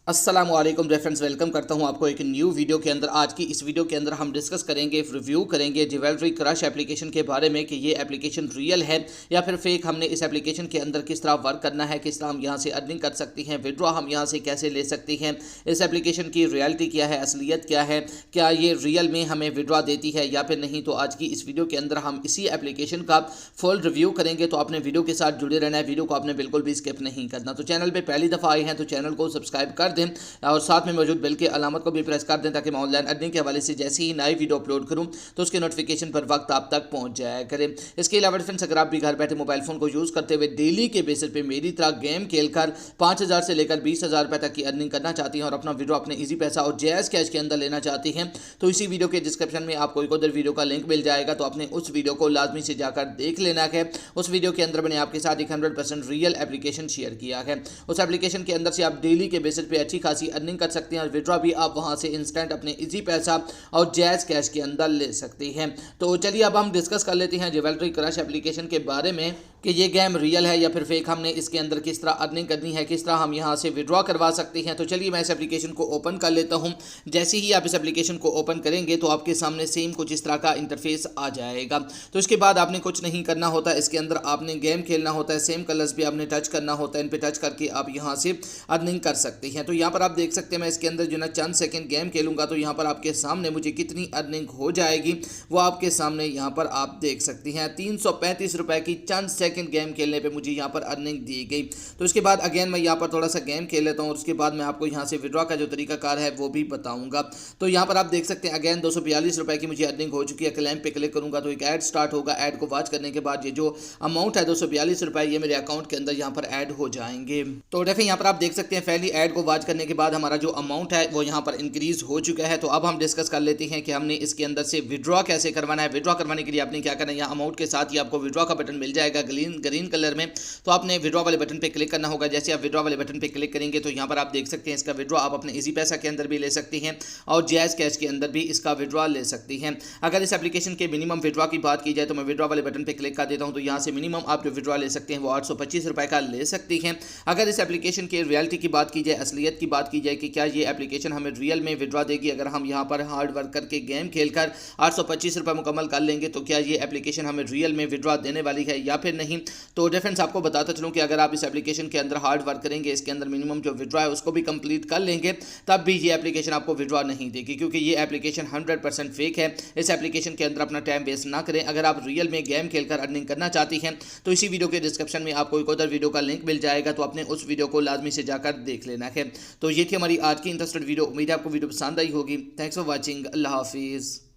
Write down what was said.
अस्सलाम वालेकुम friends, welcome करता हूं आपको एक न्यू वीडियो के अंदर। आज की इस वीडियो के अंदर हम डिस्कस करेंगे, रिव्यू करेंगे ज्वेलरी क्रश एप्लीकेशन के बारे में कि ये एप्लीकेशन रियल है या फिर फेक। हमने इस एप्लीकेशन के अंदर किस तरह वर्क करना है, किस तरह हम यहां से अर्निंग कर सकती हैं, विड्रॉ हम यहां से कैसे ले सकती हैं, इस एप्लीकेशन की रियलिटी क्या है, असलियत क्या है, क्या ये रियल में हमें विड्रॉ देती है या फिर नहीं। तो आज की इस वीडियो के अंदर हम इसी एप्लीकेशन का फुल रिव्यू करेंगे। तो आपने वीडियो के साथ जुड़े रहना है, वीडियो को आपने बिल्कुल भी स्किप नहीं करना। तो चैनल पर पहली दफ़ा आए हैं तो चैनल को सब्सक्राइब कर दें और साथ में मौजूद बेल के अलामत को भी प्रेस कर दें ताकि मैं ऑनलाइन अर्निंग के हवाले से जैसे ही नई वीडियो अपलोड करूं तो उसके नोटिफिकेशन पर वक्त आप तक पहुंच जाया करें। इसके अलावा फ्रेंड्स, अगर आप भी घर बैठे मोबाइल फोन को यूज़ करते हुए डेली के बेसिस पे मेरी तरह गेम खेलकर 5,000 से लेकर 20,000 रुपये तक की अर्निंग करना चाहती हैं और अपना वीडियो अपने ईजी पैसा और जैज़ कैश के अंदर लेना चाहती हैं तो इसी वीडियो के डिस्क्रिप्शन में आपको एक उधर वीडियो का लिंक मिल जाएगा। तो आपने उस वीडियो को लाजमी से जाकर देख लेना है। उस वीडियो के अंदर मैंने आपके साथ एक 100% रियल एप्लीकेशन शेयर किया है। उस एप्लीकेशन के अंदर से आप डेली के बेसिस पे अच्छी खासी अर्निंग कर सकते हैं और विड्रॉ भी आप वहां से इंस्टेंट अपने इजी पैसा और जैज़ कैश के अंदर ले सकते हैं। तो चलिए अब हम डिस्कस कर लेते हैं ज्वेलरी क्रश एप्लीकेशन के बारे में कि ये गेम रियल है या फिर फेक। हमने इसके अंदर किस तरह अर्निंग करनी है, किस तरह हम यहाँ से विड्रॉ करवा सकते हैं। तो चलिए मैं इस एप्लीकेशन को ओपन कर लेता हूँ। जैसे ही आप इस एप्लीकेशन को ओपन करेंगे तो आपके सामने सेम कुछ इस तरह का इंटरफेस आ जाएगा। तो इसके बाद आपने कुछ नहीं करना होता, इसके अंदर आपने गेम खेलना होता है। सेम कलर्स भी आपने टच करना होता है, इन पर टच करके आप यहाँ से अर्निंग कर सकते हैं। तो यहाँ पर आप देख सकते हैं मैं इसके अंदर जो ना चंद सेकंड गेम खेलूंगा तो यहाँ पर आपके सामने मुझे कितनी अर्निंग हो जाएगी वो आपके सामने यहाँ पर आप देख सकती हैं। 335 रुपए की चंद सेकंड गेम खेलने पे मुझे यहाँ पर अर्निंग दी गई। तो इसके बाद अगेन मैं यहाँ पर थोड़ा सा गेम खेल लेता हूँ और उसके बाद मैं आपको यहाँ से विड्रॉ का जो तरीकाकार है वो भी बताऊंगा। तो यहाँ पर आप देख सकते हैं अगेन 242 रुपए की मुझे अर्निंग हो चुकी है। क्लेम पे क्लिक करूंगा तो एक ऐड स्टार्ट होगा। ऐड को वॉच करने के बाद ये जो अमाउंट है 242 रुपए ये मेरे अकाउंट के अंदर यहाँ पर ऐड हो जाएंगे। तो देखिए यहाँ पर आप देख सकते हैं पहली ऐड को वॉच करने के बाद हमारा जो अमाउंट है वो यहाँ पर इंक्रीज हो चुका है। तो अब हम डिस्कस कर लेते हैं कि हमने इसके अंदर से विड्रॉ कैसे करवाना है। विड्रॉ करवाने के लिए आपने क्या करना है, यहाँ अमाउंट के साथ ही आपको विड्रॉ का बटन मिल जाएगा ग्रीन कलर में। तो आपने विड्रॉ वाले बटन पे क्लिक करना होगा। जैसे आप विड्रॉ वाले बटन पे क्लिक करेंगे तो यहाँ पर आप देख सकते हैं इसका विड्रॉ आप अपने इजी पैसा के अंदर भी ले सकती हैं और जैज़ कैश के अंदर भी इसका विड्रॉ ले सकती हैं। अगर इस एप्लीकेशन के मिनिमम विड्रॉ की बात की जाए तो मैं विड्रॉ वाले बटन पर क्लिक कर देता हूँ। तो यहाँ से मिनिमम आप जो विड्रॉ ले सकते हैं वो 825 रुपये का ले सकती हैं। अगर इस एप्लीकेशन की रियलिटी की बात की जाए, असलियत की बात की जाए कि क्या ये एप्लीकेशन हमें रियल में विड्रॉ देगी, अगर हम यहाँ पर हार्ड वर्क करके गेम खेलकर 825 रुपये मुकम्मल कर लेंगे तो क्या ये एप्लीकेशन हमें रियल में विड्रॉ देने वाली है या फिर नहीं। तो फ्रेंड्स आपको बताता चलूँ कि अगर आप इस एप्लीकेशन के अंदर हार्ड वर्क करेंगे, इसके अंदर मिनिमम जो विड्रॉ है उसको भी कंप्लीट कर लेंगे, तब भी ये एप्लीकेशन आपको विड्रॉ नहीं देगी क्योंकि ये एप्लीकेशन 100% फेक है। इस एप्लीकेशन के अंदर अपना टाइम वेस्ट ना करें। अगर आप रियल में गेम खेलकर अर्निंग करना चाहती हैं तो इसी वीडियो के डिस्क्रिप्शन में आपको एक उधर वीडियो का लिंक मिल जाएगा। तो आपने उस वीडियो को लाजमी से जाकर देख लेना है। तो ये थी हमारी आज की इंटरेस्टेड वीडियो। उम्मीद है आपको वीडियो पसंद आई होगी। Thanks for watching. अल्लाह हाफिज़।